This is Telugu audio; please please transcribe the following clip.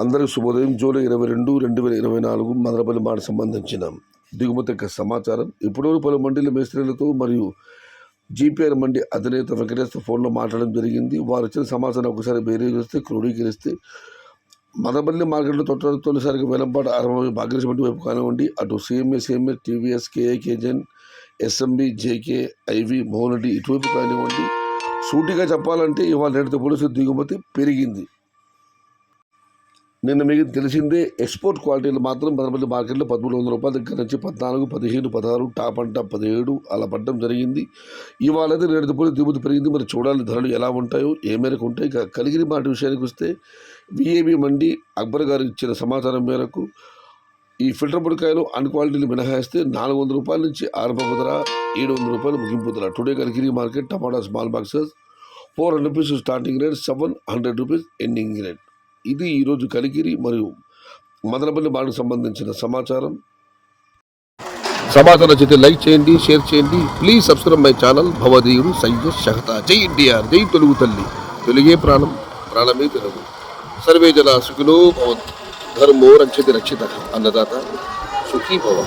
అందరికి శుభోదయం. జూలై 22, 2024 మదనపల్లి మాట సంబంధించిన దిగుమతి యొక్క సమాచారం. ఇప్పటివరకు పలు మండీల మేస్త్రీలతో మరియు జీపీఆర్ మండి అధినేత వెంకటేశ్వర ఫోన్లో మాట్లాడడం జరిగింది. వారు ఇచ్చిన సమాచారం ఒకసారి బేరీజ్ వస్తే క్రోడీకరిస్తే మదనపల్లి మార్కెట్లో తొలిసారిగా వేలంపాట ఆరంభమైన భాగ్యలక్ష్మి మండి వైపు కానివ్వండి, అటు సిఎంఏ, టీవీఎస్, కేజెన్, SMB, JK, IV, Mohan Reddy ఇటువైపు కానివ్వండి. సూటిగా చెప్పాలంటే ఇవాళ నేటితో పోలీసు దిగుమతి పెరిగింది. నిన్న మీకు తెలిసిందే, ఎక్స్పోర్ట్ క్వాలిటీలు మాత్రం మదనపల్లి మార్కెట్లో 1300 రూపాయల దగ్గర నుంచి 14, 15, 16, టాప్ అంట 17 అలా పడడం జరిగింది. ఇవాళ అయితే నేటితో పోలీసు దిగుమతి పెరిగింది. మరి చూడాలి ధరలు ఎలా ఉంటాయో, ఏ మేరకు ఉంటాయి. ఇక కలిగిరి మాట విషయానికి వస్తే విఏబి మండి అక్బర్ గారు ఇచ్చిన సమాచారం మేరకు ఈ ఫిల్టర్ పొడికాయలు అన్ క్వాలిటీలు మినహాయిస్తే 400 రూపాయల నుంచి ఆరంభపు ధర, 700 రూపాయలు ముగింపు ధర. టుడే కలిగిరి మార్కెట్ టమాటా small boxes 400 rupees starting rate, 700 rupees ending rate. ఇది ఈరోజు కలిగిరి మరియు మదనపల్లి బాటకు సంబంధించిన సమాచారం. నచ్చితే లైక్ చేయండి, షేర్ చేయండి. Please subscribe my channel. భవదీయుడు సయ్యద్ షహతా. జై ఎన్టీఆర్, జై తెలుగు తల్లి. తెలుగే ప్రాణం, ప్రాణమే తెలుగు. సర్వే జన సుఖినో భవంతు. ధర్మో రక్షతి రక్షిత. అన్నదాత సుఖీ భవ.